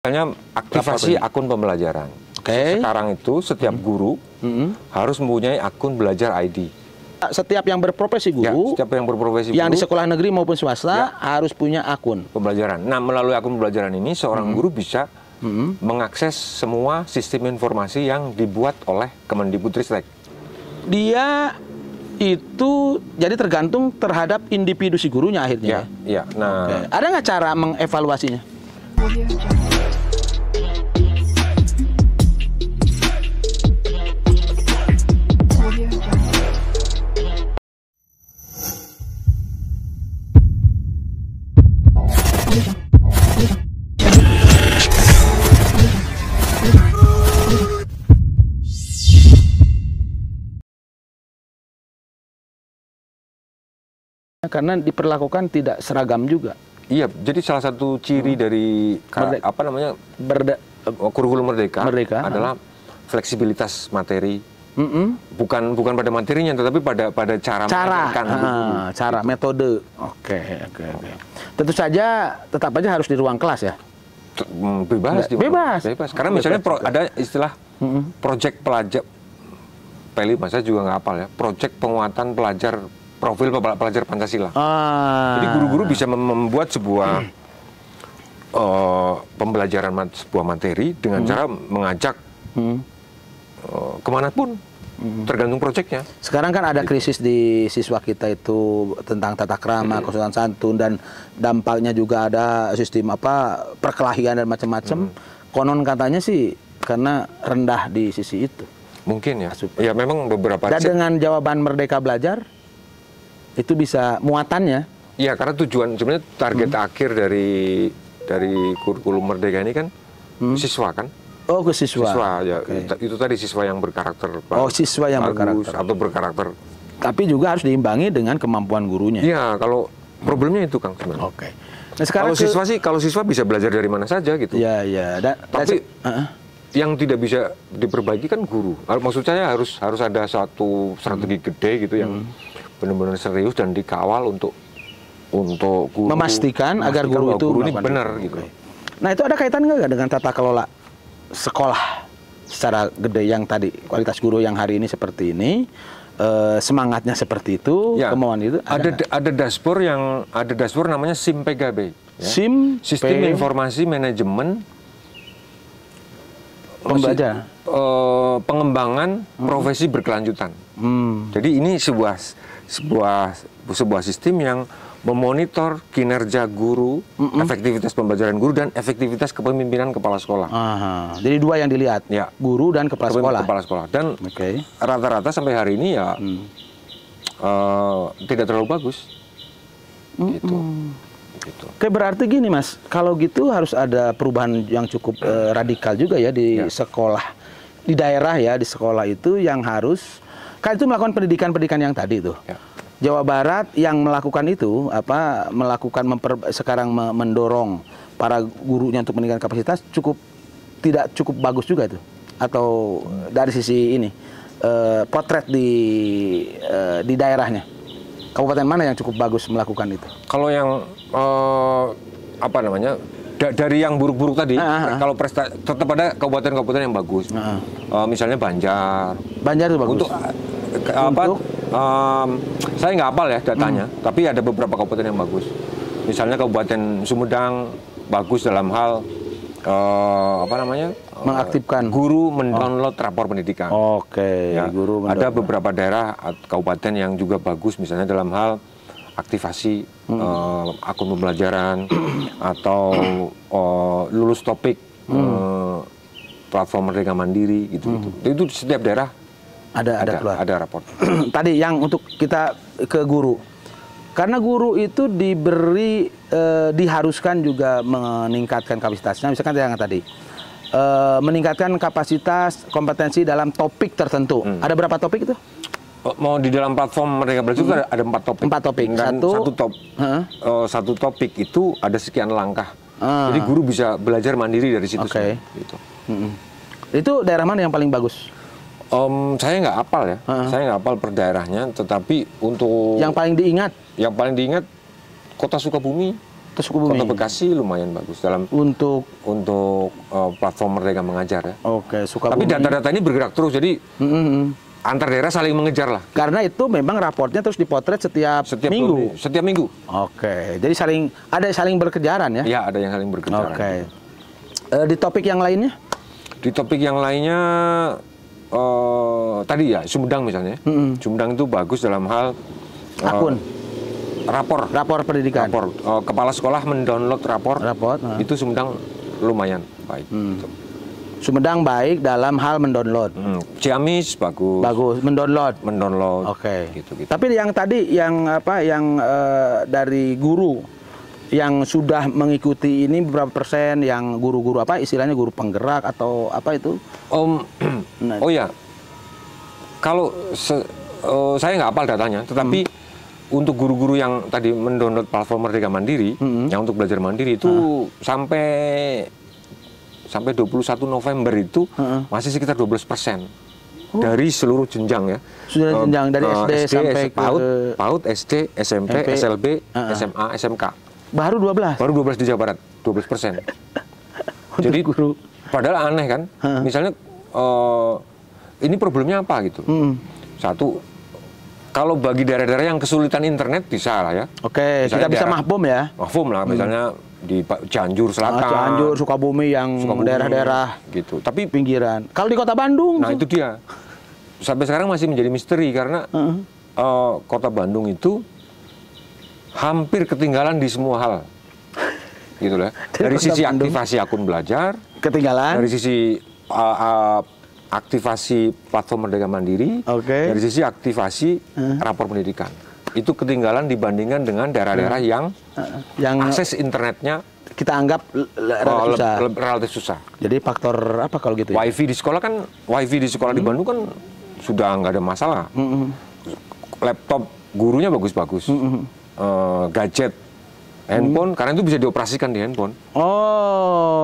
Misalnya aktivasi akun pembelajaran. Sekarang itu setiap guru harus mempunyai akun belajar ID. Setiap yang berprofesi guru, setiap yang berprofesi yang guru, di sekolah negeri maupun swasta harus punya akun pembelajaran. Nah, melalui akun pembelajaran ini seorang guru bisa mengakses semua sistem informasi yang dibuat oleh Kemendikbudristek. Dia itu jadi tergantung terhadap individu si gurunya akhirnya. Ya. Nah, ada nggak cara mengevaluasinya? Karena diperlakukan tidak seragam juga. Iya, jadi salah satu ciri dari kurikulum merdeka adalah fleksibilitas materi. Bukan pada materinya, tetapi pada cara metode. Oke. Tentu saja tetap aja harus di ruang kelas ya. Bebas. Karena misalnya ada istilah project pelajar. P5 saya juga nggak hafal ya. Project penguatan profil pelajar Pancasila. Jadi guru-guru bisa membuat sebuah pembelajaran sebuah materi dengan cara mengajak kemanapun, tergantung proyeknya. Sekarang kan ada krisis di siswa kita itu tentang tata krama, kesopanan santun, dan dampaknya juga ada sistem perkelahian dan macam-macam. Konon katanya sih karena rendah di sisi itu. Mungkin ya. Ya memang beberapa. Dan dengan jawaban Merdeka Belajar itu bisa muatannya. Iya, karena tujuan sebenarnya target akhir dari kurikulum merdeka ini kan siswa kan. Oh, ke siswa. Ya. Itu tadi siswa yang berkarakter siswa yang bagus, berkarakter atau berkarakter. Tapi juga harus diimbangi dengan kemampuan gurunya. Iya, kalau problemnya itu Kang sebenarnya. Oke. Nah, sekarang kalau siswa bisa belajar dari mana saja gitu. Iya. Tapi yang tidak bisa diperbaiki kan guru. Maksud saya harus ada satu strategi gede gitu yang benar-benar serius dan dikawal untuk guru, memastikan agar guru itu ini benar gitu. Nah, itu ada kaitan nggak dengan tata kelola sekolah secara gede yang tadi, kualitas guru yang hari ini seperti ini, semangatnya seperti itu, kemauan itu ada dashboard namanya SIM-PGB ya? Sistem Informasi Manajemen Pembelajaran Pengembangan Profesi Berkelanjutan. Jadi ini sebuah sistem yang memonitor kinerja guru, efektivitas pembelajaran guru, dan efektivitas kepemimpinan kepala sekolah. Jadi dua yang dilihat, guru dan kepala sekolah. Dan rata-rata sampai hari ini ya tidak terlalu bagus. Gitu. Oke, berarti gini Mas, kalau gitu harus ada perubahan yang cukup radikal juga ya di sekolah, di daerah ya, di sekolah itu yang harus, kan itu melakukan pendidikan yang tadi itu. Jawa Barat yang melakukan itu, sekarang mendorong para gurunya untuk meningkatkan kapasitas tidak cukup bagus juga itu, atau dari sisi ini potret di daerahnya, kabupaten mana yang cukup bagus melakukan itu? Kalau yang dari yang buruk-buruk tadi, kalau prestasi tetap ada kabupaten-kabupaten yang bagus. Misalnya Banjar itu bagus. Saya nggak hafal ya datanya, tapi ada beberapa kabupaten yang bagus. Misalnya Kabupaten Sumedang bagus dalam hal mengaktifkan guru mendownload rapor pendidikan. Guru ada beberapa daerah kabupaten yang juga bagus, misalnya dalam hal aktivasi akun pembelajaran atau lulus topik platform Merdeka Mandiri gitu. Itu setiap daerah ada rapor. Tadi yang untuk kita ke guru, karena guru itu diharuskan juga meningkatkan kapasitasnya, misalkan yang tadi meningkatkan kapasitas kompetensi dalam topik tertentu. Ada berapa topik itu? Mau di dalam platform Merdeka Belajar itu ada 4 topik. 4 topik. Dan satu topik itu ada sekian langkah. Jadi guru bisa belajar mandiri dari situ. Gitu. Itu daerah mana yang paling bagus? Saya nggak hafal ya. Saya nggak hafal per daerahnya. Tetapi untuk yang paling diingat Kota Sukabumi. ke Sukabumi. Kota Bekasi lumayan bagus dalam untuk platform Merdeka Mengajar ya. Oke, Sukabumi. Tapi data-data ini bergerak terus, jadi antar daerah saling mengejar lah. Karena itu memang raportnya terus dipotret setiap minggu. Setiap minggu. Oke, jadi saling berkejaran ya? Ya, ada yang saling berkejaran. Oke. Di topik yang lainnya? Di topik yang lainnya tadi ya Sumedang misalnya. Sumedang itu bagus dalam hal akun. Rapor pendidikan. Kepala sekolah mendownload rapor. Itu Sumedang lumayan baik. Gitu. Sumedang baik dalam hal mendownload. Ciamis bagus. Bagus, mendownload. Oke. Gitu. Tapi yang tadi yang dari guru yang sudah mengikuti ini berapa persen, yang guru-guru istilahnya guru penggerak atau apa itu? Oh ya. Kalau saya nggak hafal datanya, tetapi untuk guru-guru yang tadi mendownload platform Merdeka Mandiri, yang untuk belajar mandiri itu sampai 21 November itu masih sekitar 12% dari seluruh jenjang ya. Sudah jenjang dari SD sampai ke PAUD, SD, SMP, SLB, SMA, SMK. Baru 12? Baru 12 di Jawa Barat, 12%. Jadi guru. Padahal aneh kan? Misalnya ini problemnya apa gitu? Satu, kalau bagi daerah-daerah yang kesulitan internet bisa lah ya. Oke, kita bisa mahfum ya. Mahfum lah, misalnya di Cianjur Selatan, Cianjur, Sukabumi yang daerah-daerah gitu. Tapi pinggiran. Kalau di Kota Bandung, nah itu dia. Sampai sekarang masih menjadi misteri karena Kota Bandung itu hampir ketinggalan di semua hal, gitu lah. Dari sisi aktivasi akun belajar, ketinggalan. Dari sisi aktivasi platform Merdeka Mandiri, dari sisi aktivasi rapor pendidikan. Itu ketinggalan dibandingkan dengan daerah-daerah yang akses internetnya kita anggap relatif susah. Jadi faktor apa kalau gitu? WiFi di sekolah di Bandung kan sudah nggak ada masalah. Laptop gurunya bagus-bagus, gadget, handphone karena itu bisa dioperasikan di handphone.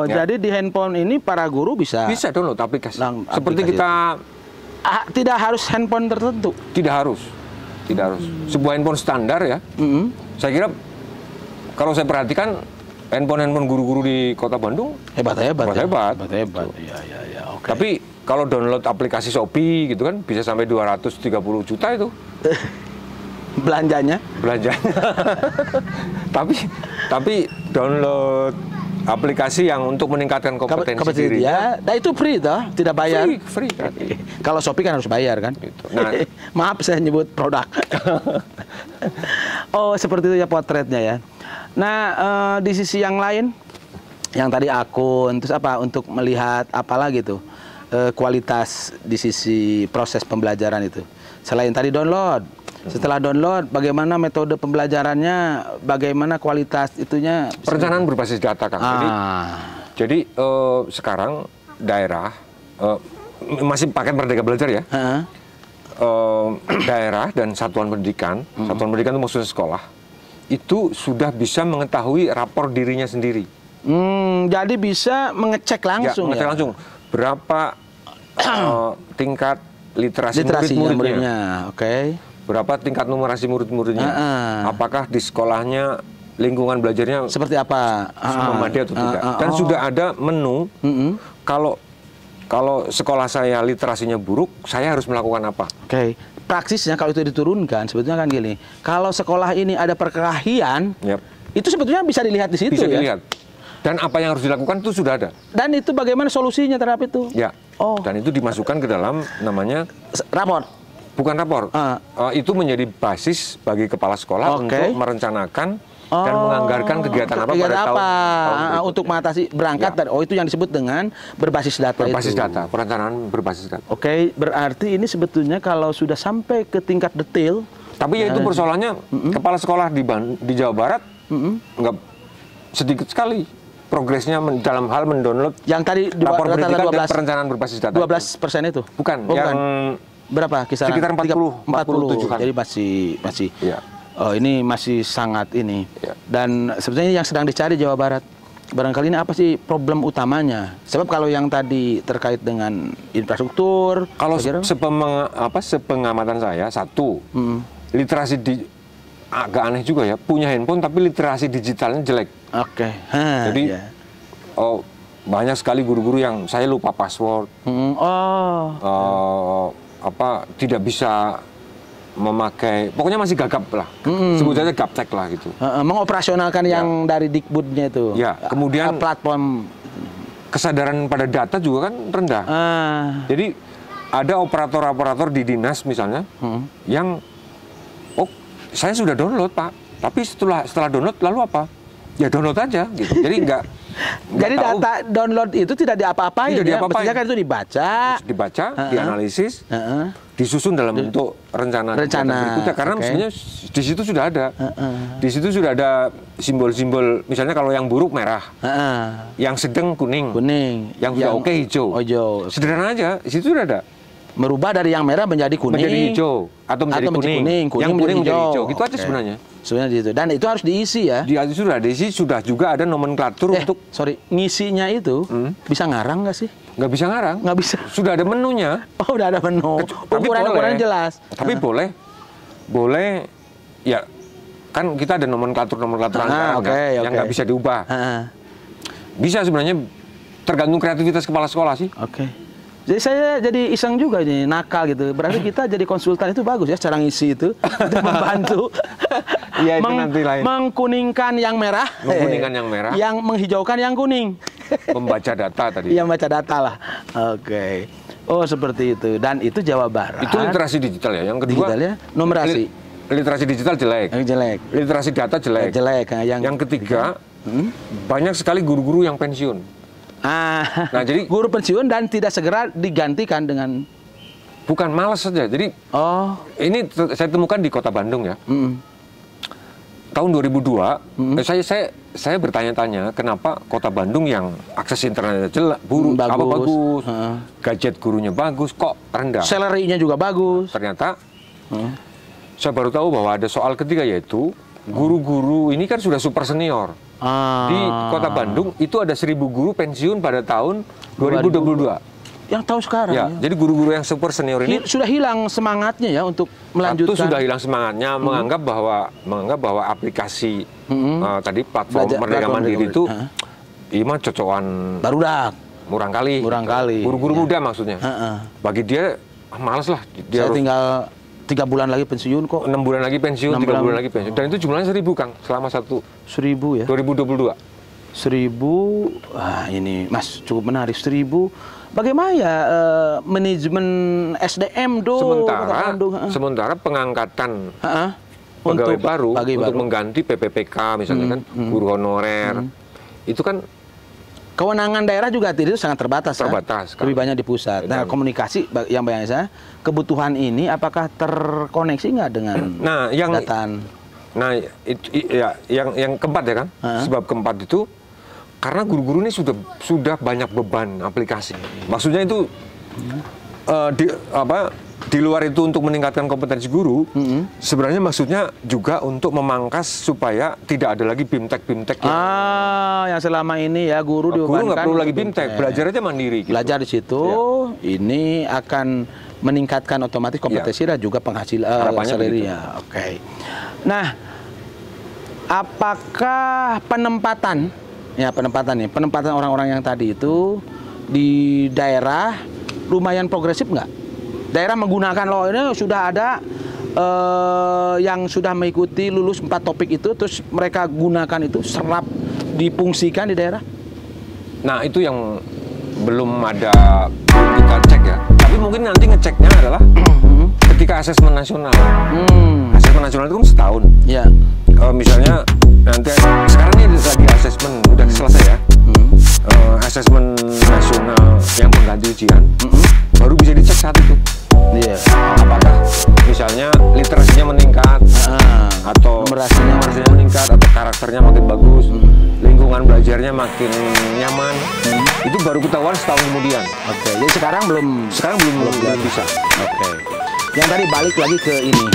Jadi di handphone ini para guru bisa download aplikasi. Seperti kita tidak harus handphone tertentu. Tidak harus. Sebuah handphone standar ya. Saya kira kalau saya perhatikan handphone guru-guru di Kota Bandung hebat. Iya. Okay. Tapi kalau download aplikasi Shopee gitu kan bisa sampai 230 juta itu. Belanjanya. tapi download aplikasi yang untuk meningkatkan kompetensi diri ya. Nah itu free toh, tidak bayar. Free. Kalau Shopee kan harus bayar kan. Gitu. Nah, maaf saya nyebut produk. Seperti itu ya potretnya ya. Nah di sisi yang lain, yang tadi akun, terus apa untuk melihat apalah gitu kualitas di sisi proses pembelajaran itu. Selain tadi download. Setelah download, bagaimana metode pembelajarannya, bagaimana kualitas itunya? Perencanaan berbasis data, Kang. Jadi sekarang daerah masih pakai Merdeka Belajar ya. Daerah dan satuan pendidikan itu maksudnya sekolah, itu sudah bisa mengetahui rapor dirinya sendiri. Jadi bisa mengecek langsung mengecek langsung berapa tingkat literasi murid-muridnya. Berapa tingkat numerasi murid-muridnya, apakah di sekolahnya lingkungan belajarnya seperti apa, memadai atau tidak, dan sudah ada menu kalau sekolah saya literasinya buruk, saya harus melakukan apa. Praksisnya kalau itu diturunkan sebetulnya kan gini, kalau sekolah ini ada perkelahian, itu sebetulnya bisa dilihat di situ. Bisa dilihat. Dan apa yang harus dilakukan itu sudah ada. Dan itu bagaimana solusinya terhadap itu? Ya. Dan itu dimasukkan ke dalam namanya rapor. Bukan rapor, itu menjadi basis bagi kepala sekolah untuk merencanakan dan menganggarkan kegiatan apa pada tahun untuk mengatasi berangkat dari itu yang disebut dengan berbasis data. Perencanaan berbasis data. Berarti ini sebetulnya kalau sudah sampai ke tingkat detail. Tapi ya itu persoalannya kepala sekolah di Jawa Barat nggak sedikit sekali progresnya dalam hal mendownload yang tadi lapor pendidikan dan perencanaan berbasis data. 12% itu? Bukan, yang berapa kisaran? Sekitar 47-an. Jadi masih ini masih sangat ini. Dan sebetulnya yang sedang dicari Jawa Barat barangkali ini apa sih problem utamanya? Sebab kalau yang tadi terkait dengan infrastruktur, kalau sepengamatan saya, satu, literasi agak aneh juga ya, punya handphone tapi literasi digitalnya jelek. Oke. Jadi banyak sekali guru-guru yang saya lupa password, tidak bisa memakai, pokoknya masih gagap lah, sebut saja gaptek lah gitu. Mengoperasionalkan yang dari Dikbudnya itu. Ya, kemudian platform kesadaran pada data juga kan rendah. Jadi ada operator-operator di dinas misalnya yang saya sudah download Pak, tapi setelah download lalu apa? Ya download aja gitu. Jadi jadi data download itu tidak diapa-apain. Tidak diapa-apain. Mestinya kan itu dibaca, dianalisis, disusun dalam bentuk rencana berikutnya. Karena sebenarnya di situ sudah ada, di situ sudah ada simbol-simbol. Misalnya kalau yang buruk merah, yang sedang kuning, yang sudah oke hijau. Sederhana aja, di situ sudah ada. Merubah dari yang merah menjadi kuning, menjadi hijau, atau menjadi kuning, yang kuning menjadi hijau. Gitu aja sebenarnya. Sebenarnya gitu. Dan itu harus diisi ya. Sudah diisi, sudah juga ada nomenklatur untuk. Ngisinya itu bisa ngarang nggak sih? Nggak bisa ngarang. Nggak bisa. Sudah ada menunya. Oh, udah ada menu. Ukuran-ukuran jelas. Tapi boleh. Ya, kan kita ada nomenklatur yang nggak bisa diubah. Bisa sebenarnya, tergantung kreativitas kepala sekolah sih. Jadi saya jadi iseng juga ini, nakal gitu. Berarti kita jadi konsultan itu bagus ya, cara ngisi itu membantu. Iya, itu nanti lain. Mengkuningkan yang merah, yang menghijaukan yang kuning. Membaca data tadi. Iya, membaca data lah. Oh, seperti itu. Dan itu Jawa Barat. Itu literasi digital ya. Yang kedua, digital ya, numerasi. Literasi digital jelek. Literasi data jelek. Yang ketiga, banyak sekali guru-guru yang pensiun. Nah, jadi guru pensiun dan tidak segera digantikan dengan, bukan malas saja. Jadi ini saya temukan di Kota Bandung ya. Tahun 2002 saya bertanya-tanya kenapa Kota Bandung yang akses internetnya bagus, gadget gurunya bagus, kok rendah. Salary-nya juga bagus. Ternyata saya baru tahu bahwa ada soal ketiga, yaitu guru-guru ini kan sudah super senior. Di Kota Bandung itu ada 1.000 guru pensiun pada tahun 2022. Yang tahu sekarang. Ya, jadi guru-guru yang super senior ini sudah hilang semangatnya ya untuk melanjutkan. Sudah hilang semangatnya, menganggap bahwa aplikasi tadi platform Merdeka Mandiri itu mah cocokan barudak, murang kali. Guru-guru muda maksudnya. Bagi dia malas lah. Saya tinggal 3 bulan lagi pensiun kok. 6 bulan lagi pensiun, 3 bulan lagi pensiun. Dan itu jumlahnya 1.000 Kang, selama 1.000 ya. 2022. 1.000, ini Mas cukup menarik. 1.000. Bagaimana ya manajemen SDM sementara pengangkatan pegawai baru untuk mengganti PPPK misalnya kan, guru honorer, itu kan kewenangan daerah juga itu sangat terbatas kan? Kan? Lebih banyak di pusat. Nah, komunikasi yang banyak saya, kebutuhan ini apakah terkoneksi nggak dengan data? Nah, yang keempat ya kan? Sebab keempat itu karena guru-guru ini sudah banyak beban aplikasi. Maksudnya itu di luar itu untuk meningkatkan kompetensi guru, sebenarnya maksudnya juga untuk memangkas supaya tidak ada lagi bimtek yang selama ini ya guru nggak perlu lagi bimtek, belajar aja mandiri. Gitu. Belajar di situ, ini akan meningkatkan otomatis kompetensi dan juga penghasilan salary-nya. Nah, apakah penempatan orang-orang yang tadi itu di daerah lumayan progresif nggak? Daerah menggunakan ini sudah ada yang sudah mengikuti lulus 4 topik itu, terus mereka gunakan itu serap difungsikan di daerah. Nah, itu yang belum kita cek ya. Tapi mungkin nanti ngeceknya adalah ketika asesmen nasional. Asesmen nasional itu kan setahun. Ya. Misalnya nanti sekarang ini lagi asesmen udah selesai ya. Asesmen nasional yang pengganti ujian baru bisa dicek saat itu. Apakah misalnya literasinya meningkat, atau numerasinya meningkat, atau karakternya makin bagus, lingkungan belajarnya makin nyaman, itu baru ketahuan setahun kemudian. Jadi sekarang belum bisa. Yang tadi balik lagi ke ini.